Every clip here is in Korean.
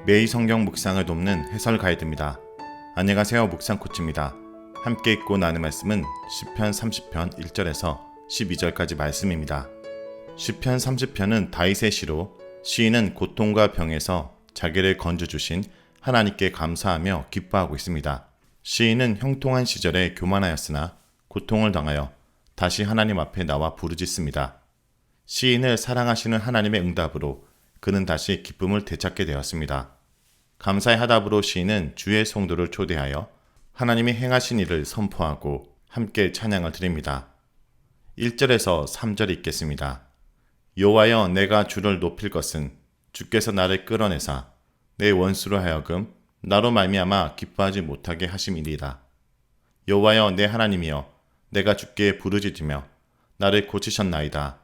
매일 성경 묵상을 돕는 해설 가이드입니다. 안녕하세요. 묵상 코치입니다. 함께 읽고 나눈 말씀은 시편 30편 1절에서 12절까지 말씀입니다. 시편 30편은 다윗의 시로 시인은 고통과 병에서 자기를 건져주신 하나님께 감사하며 기뻐하고 있습니다. 시인은 형통한 시절에 교만하였으나 고통을 당하여 다시 하나님 앞에 나와 부르짖습니다. 시인을 사랑하시는 하나님의 응답으로 그는 다시 기쁨을 되찾게 되었습니다. 감사의 하답으로 시인은 주의 성도를 초대하여 하나님이 행하신 일을 선포하고 함께 찬양을 드립니다. 1절에서 3절 읽겠습니다. 여호와여, 내가 주를 높일 것은 주께서 나를 끌어내사 내 원수로 하여금 나로 말미암아 기뻐하지 못하게 하심이니이다. 여호와여, 내 하나님이여, 내가 주께 부르짖으며 나를 고치셨나이다.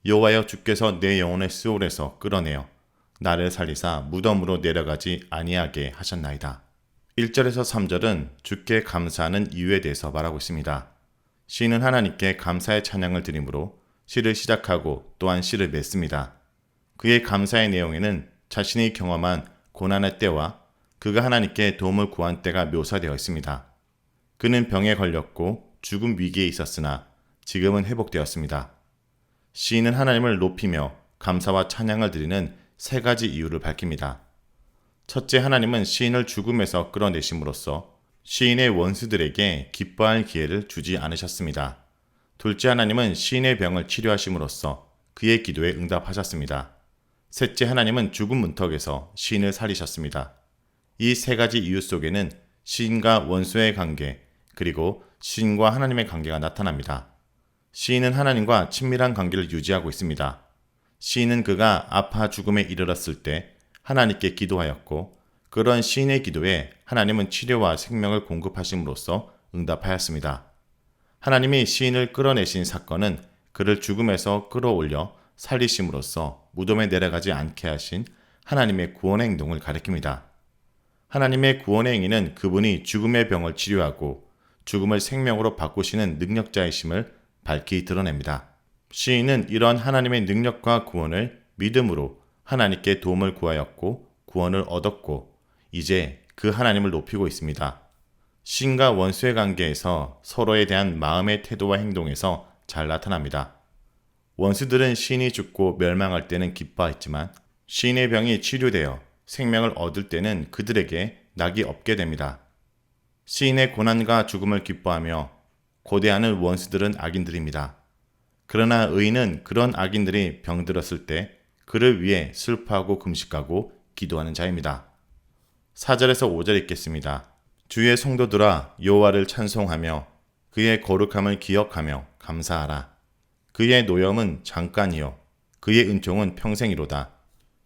여호와여, 주께서 내 영혼을 스올에서 끌어내어 나를 살리사 무덤으로 내려가지 아니하게 하셨나이다. 1절에서 3절은 주께 감사하는 이유에 대해서 말하고 있습니다. 시인은 하나님께 감사의 찬양을 드리므로 시를 시작하고 또한 시를 맺습니다. 그의 감사의 내용에는 자신이 경험한 고난의 때와 그가 하나님께 도움을 구한 때가 묘사되어 있습니다. 그는 병에 걸렸고 죽음 위기에 있었으나 지금은 회복되었습니다. 시인은 하나님을 높이며 감사와 찬양을 드리는 세 가지 이유를 밝힙니다. 첫째, 하나님은 시인을 죽음에서 끌어내심으로써 시인의 원수들에게 기뻐할 기회를 주지 않으셨습니다. 둘째, 하나님은 시인의 병을 치료하심으로써 그의 기도에 응답하셨습니다. 셋째, 하나님은 죽음 문턱에서 시인을 살리셨습니다. 이 세 가지 이유 속에는 시인과 원수의 관계, 그리고 시인과 하나님의 관계가 나타납니다. 시인은 하나님과 친밀한 관계를 유지하고 있습니다. 시인은 그가 아파 죽음에 이르렀을 때 하나님께 기도하였고, 그런 시인의 기도에 하나님은 치료와 생명을 공급하심으로써 응답하였습니다. 하나님이 시인을 끌어내신 사건은 그를 죽음에서 끌어올려 살리심으로써 무덤에 내려가지 않게 하신 하나님의 구원의 행동을 가리킵니다. 하나님의 구원의 행위는 그분이 죽음의 병을 치료하고 죽음을 생명으로 바꾸시는 능력자이심을 밝히 드러냅니다. 시인은 이런 하나님의 능력과 구원을 믿음으로 하나님께 도움을 구하였고 구원을 얻었고 이제 그 하나님을 높이고 있습니다. 시인과 원수의 관계에서 서로에 대한 마음의 태도와 행동에서 잘 나타납니다. 원수들은 시인이 죽고 멸망할 때는 기뻐했지만 시인의 병이 치료되어 생명을 얻을 때는 그들에게 낙이 없게 됩니다. 시인의 고난과 죽음을 기뻐하며 고대하는 원수들은 악인들입니다. 그러나 의인은 그런 악인들이 병들었을 때 그를 위해 슬퍼하고 금식하고 기도하는 자입니다. 4절에서 5절 읽겠습니다. 주의 성도들아, 여호와를 찬송하며 그의 거룩함을 기억하며 감사하라. 그의 노염은 잠깐이요 그의 은총은 평생이로다.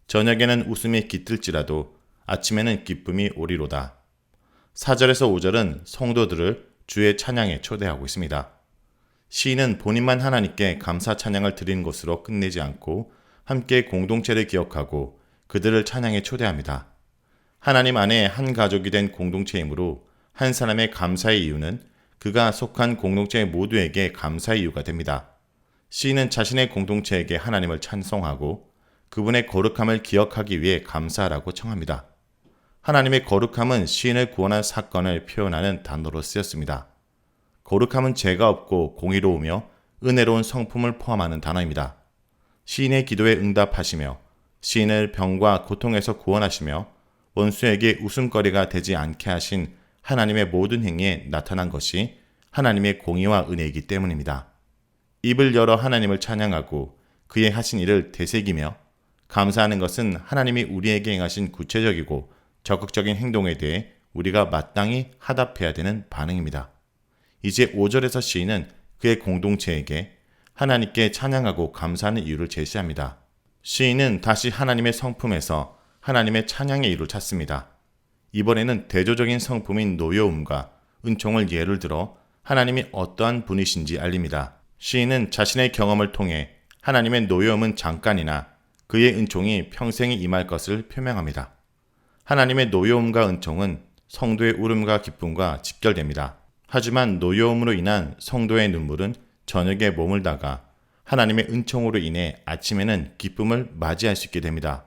저녁에는 웃음이 깃들지라도 아침에는 기쁨이 오리로다. 4절에서 5절은 성도들을 주의 찬양에 초대하고 있습니다. 시인은 본인만 하나님께 감사 찬양을 드리는 것으로 끝내지 않고 함께 공동체를 기억하고 그들을 찬양에 초대합니다. 하나님 안에 한 가족이 된 공동체이므로 한 사람의 감사의 이유는 그가 속한 공동체 모두에게 감사의 이유가 됩니다. 시인은 자신의 공동체에게 하나님을 찬송하고 그분의 거룩함을 기억하기 위해 감사하라고 청합니다. 하나님의 거룩함은 시인을 구원한 사건을 표현하는 단어로 쓰였습니다. 거룩함은 죄가 없고 공의로우며 은혜로운 성품을 포함하는 단어입니다. 시인의 기도에 응답하시며 시인을 병과 고통에서 구원하시며 원수에게 웃음거리가 되지 않게 하신 하나님의 모든 행위에 나타난 것이 하나님의 공의와 은혜이기 때문입니다. 입을 열어 하나님을 찬양하고 그의 하신 일을 되새기며 감사하는 것은 하나님이 우리에게 행하신 구체적이고 적극적인 행동에 대해 우리가 마땅히 하답해야 되는 반응입니다. 이제 5절에서 시인은 그의 공동체에게 하나님께 찬양하고 감사하는 이유를 제시합니다. 시인은 다시 하나님의 성품에서 하나님의 찬양의 이유를 찾습니다. 이번에는 대조적인 성품인 노여움과 은총을 예를 들어 하나님이 어떠한 분이신지 알립니다. 시인은 자신의 경험을 통해 하나님의 노여움은 잠깐이나 그의 은총이 평생에 임할 것을 표명합니다. 하나님의 노여움과 은총은 성도의 울음과 기쁨과 직결됩니다. 하지만 노여움으로 인한 성도의 눈물은 저녁에 머물다가 하나님의 은총으로 인해 아침에는 기쁨을 맞이할 수 있게 됩니다.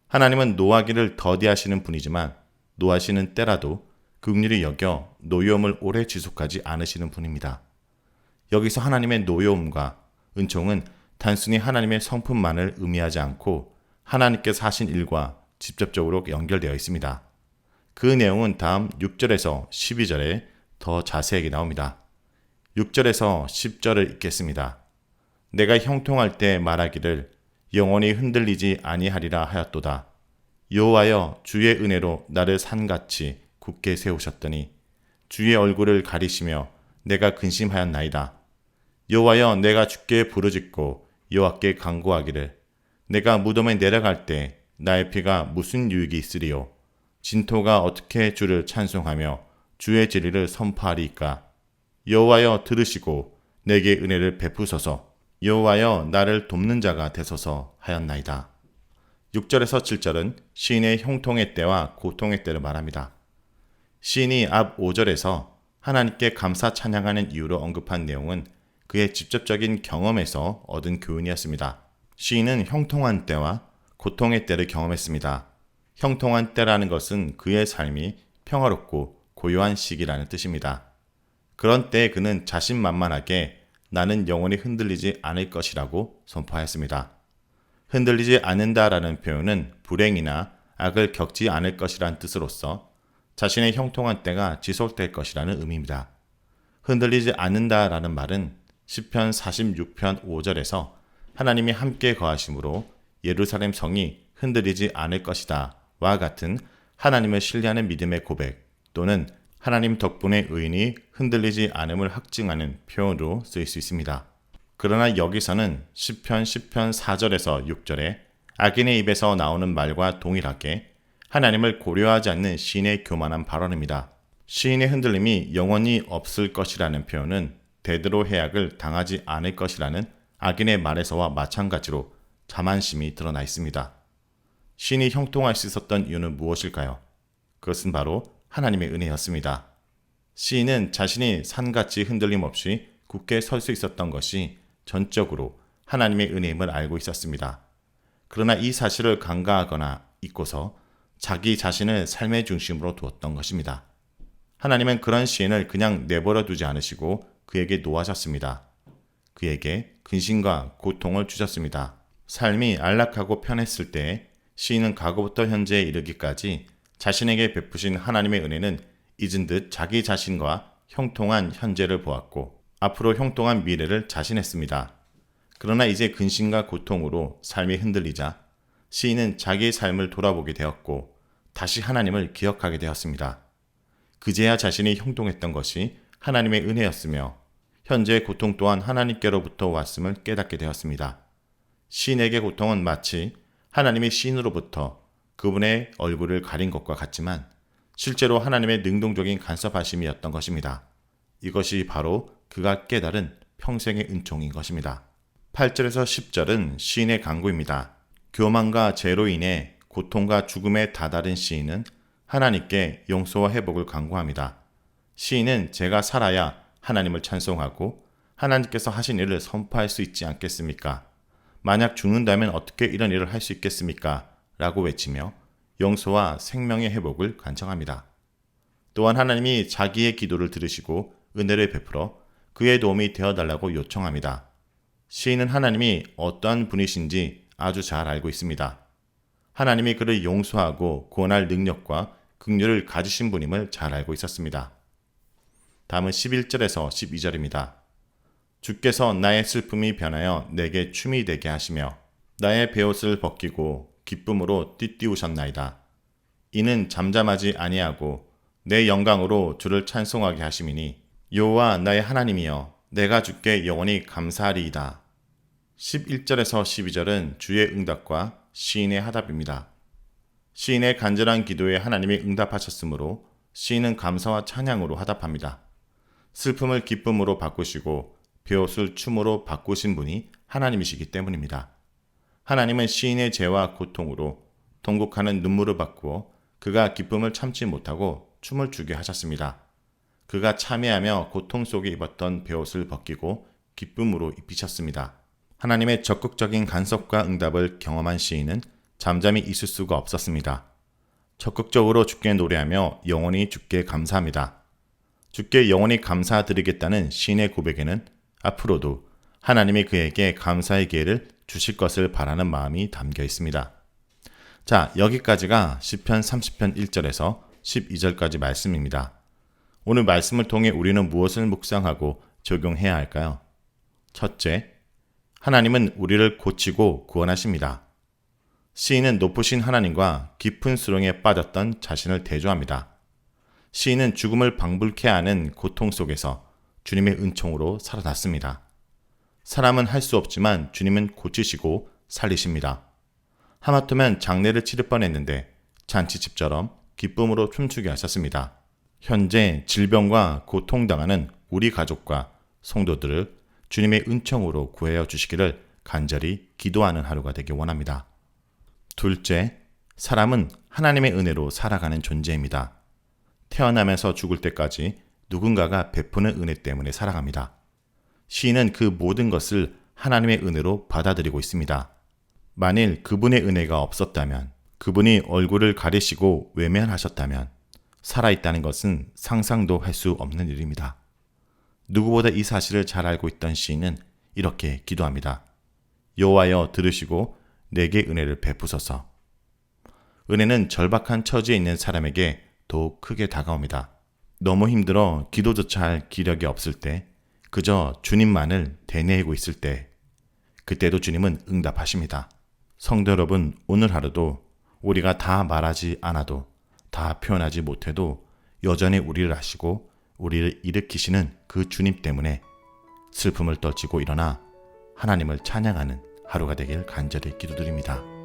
하나님은 노하기를 더디하시는 분이지만 노하시는 때라도 긍휼히 여겨 노여움을 오래 지속하지 않으시는 분입니다. 여기서 하나님의 노여움과 은총은 단순히 하나님의 성품만을 의미하지 않고 하나님께서 하신 일과 직접적으로 연결되어 있습니다. 그 내용은 다음 6절에서 12절에 더 자세하게 나옵니다. 6절에서 10절을 읽겠습니다. 내가 형통할 때 말하기를 영원히 흔들리지 아니하리라 하였도다. 여호와여 주의 은혜로 나를 산같이 굳게 세우셨더니 주의 얼굴을 가리시며 내가 근심하였나이다. 여호와여 내가 주께 부르짖고 여호와께 간구하기를 내가 무덤에 내려갈 때 나의 피가 무슨 유익이 있으리요. 진토가 어떻게 주를 찬송하며 주의 진리를 선포하리이까. 여호와여 들으시고 내게 은혜를 베푸소서. 여호와여 나를 돕는 자가 되소서 하였나이다. 6절에서 7절은 시인의 형통의 때와 고통의 때를 말합니다. 시인이 앞 5절에서 하나님께 감사 찬양하는 이유로 언급한 내용은 그의 직접적인 경험에서 얻은 교훈이었습니다. 시인은 형통한 때와 고통의 때를 경험했습니다. 형통한 때라는 것은 그의 삶이 평화롭고 고요한 시기라는 뜻입니다. 그런 때에 그는 자신만만하게 나는 영원히 흔들리지 않을 것이라고 선포하였습니다. 흔들리지 않는다라는 표현은 불행이나 악을 겪지 않을 것이라는 뜻으로서 자신의 형통한 때가 지속될 것이라는 의미입니다. 흔들리지 않는다라는 말은 시편 46편 5절에서 하나님이 함께 거하심으로 예루살렘 성이 흔들리지 않을 것이다 와 같은 하나님을 신뢰하는 믿음의 고백 또는 하나님 덕분에 의인이 흔들리지 않음을 확증하는 표현으로 쓰일 수 있습니다. 그러나 여기서는 시편 10편 4절에서 6절에 악인의 입에서 나오는 말과 동일하게 하나님을 고려하지 않는 시인의 교만한 발언입니다. 시인의 흔들림이 영원히 없을 것이라는 표현은 대대로 해악을 당하지 않을 것이라는 악인의 말에서와 마찬가지로 자만심이 드러나 있습니다. 시인이 형통할 수 있었던 이유는 무엇일까요? 그것은 바로 하나님의 은혜였습니다. 시인은 자신이 산같이 흔들림 없이 굳게 설 수 있었던 것이 전적으로 하나님의 은혜임을 알고 있었습니다. 그러나 이 사실을 간과하거나 잊고서 자기 자신을 삶의 중심으로 두었던 것입니다. 하나님은 그런 시인을 그냥 내버려 두지 않으시고 그에게 노하셨습니다. 그에게 근심과 고통을 주셨습니다. 삶이 안락하고 편했을 때 시인은 과거부터 현재에 이르기까지 자신에게 베푸신 하나님의 은혜는 잊은 듯 자기 자신과 형통한 현재를 보았고 앞으로 형통한 미래를 자신했습니다. 그러나 이제 근심과 고통으로 삶이 흔들리자 시인은 자기의 삶을 돌아보게 되었고 다시 하나님을 기억하게 되었습니다. 그제야 자신이 형통했던 것이 하나님의 은혜였으며 현재의 고통 또한 하나님께로부터 왔음을 깨닫게 되었습니다. 시인에게 고통은 마치 하나님이 시인으로부터 그분의 얼굴을 가린 것과 같지만 실제로 하나님의 능동적인 간섭하심이었던 것입니다. 이것이 바로 그가 깨달은 평생의 은총인 것입니다. 8절에서 10절은 시인의 간구입니다. 교만과 죄로 인해 고통과 죽음에 다다른 시인은 하나님께 용서와 회복을 간구합니다. 시인은 제가 살아야 하나님을 찬송하고 하나님께서 하신 일을 선포할 수 있지 않겠습니까? 만약 죽는다면 어떻게 이런 일을 할 수 있겠습니까? 라고 외치며 용서와 생명의 회복을 간청합니다. 또한 하나님이 자기의 기도를 들으시고 은혜를 베풀어 그의 도움이 되어달라고 요청합니다. 시인은 하나님이 어떠한 분이신지 아주 잘 알고 있습니다. 하나님이 그를 용서하고 구원할 능력과 긍휼을 가지신 분임을 잘 알고 있었습니다. 다음은 11절에서 12절입니다. 주께서 나의 슬픔이 변하여 내게 춤이 되게 하시며 나의 베옷을 벗기고 기쁨으로 띠띠우셨나이다. 이는 잠잠하지 아니하고 내 영광으로 주를 찬송하게 하심이니 여호와 나의 하나님이여 내가 주께 영원히 감사하리이다. 11절에서 12절은 주의 응답과 시인의 화답입니다. 시인의 간절한 기도에 하나님이 응답하셨으므로 시인은 감사와 찬양으로 화답합니다. 슬픔을 기쁨으로 바꾸시고 베옷을 춤으로 바꾸신 분이 하나님이시기 때문입니다. 하나님은 시인의 죄와 고통으로 통곡하는 눈물을 바꾸어 그가 기쁨을 참지 못하고 춤을 추게 하셨습니다. 그가 참회하며 고통 속에 입었던 베옷을 벗기고 기쁨으로 입히셨습니다. 하나님의 적극적인 간섭과 응답을 경험한 시인은 잠잠히 있을 수가 없었습니다. 적극적으로 주께 노래하며 영원히 주께 감사합니다. 주께 영원히 감사드리겠다는 시인의 고백에는 앞으로도 하나님이 그에게 감사의 기회를 주실 것을 바라는 마음이 담겨 있습니다. 자, 여기까지가 시편 30편 1절에서 12절까지 말씀입니다. 오늘 말씀을 통해 우리는 무엇을 묵상하고 적용해야 할까요? 첫째, 하나님은 우리를 고치고 구원하십니다. 시인은 높으신 하나님과 깊은 수렁에 빠졌던 자신을 대조합니다. 시인은 죽음을 방불케 하는 고통 속에서 주님의 은총으로 살아났습니다. 사람은 할 수 없지만 주님은 고치시고 살리십니다. 하마터면 장례를 치를 뻔했는데 잔치집처럼 기쁨으로 춤추게 하셨습니다. 현재 질병과 고통당하는 우리 가족과 성도들을 주님의 은총으로 구하여 주시기를 간절히 기도하는 하루가 되길 원합니다. 둘째, 사람은 하나님의 은혜로 살아가는 존재입니다. 태어나면서 죽을 때까지 누군가가 베푸는 은혜 때문에 살아갑니다. 시인은 그 모든 것을 하나님의 은혜로 받아들이고 있습니다. 만일 그분의 은혜가 없었다면, 그분이 얼굴을 가리시고 외면하셨다면 살아있다는 것은 상상도 할 수 없는 일입니다. 누구보다 이 사실을 잘 알고 있던 시인은 이렇게 기도합니다. 여호와여 들으시고 내게 은혜를 베푸소서. 은혜는 절박한 처지에 있는 사람에게 더욱 크게 다가옵니다. 너무 힘들어 기도조차 할 기력이 없을 때, 그저 주님만을 되뇌이고 있을 때, 그때도 주님은 응답하십니다. 성도 여러분, 오늘 하루도 우리가 다 말하지 않아도, 다 표현하지 못해도 여전히 우리를 아시고 우리를 일으키시는 그 주님 때문에 슬픔을 떨치고 일어나 하나님을 찬양하는 하루가 되길 간절히 기도드립니다.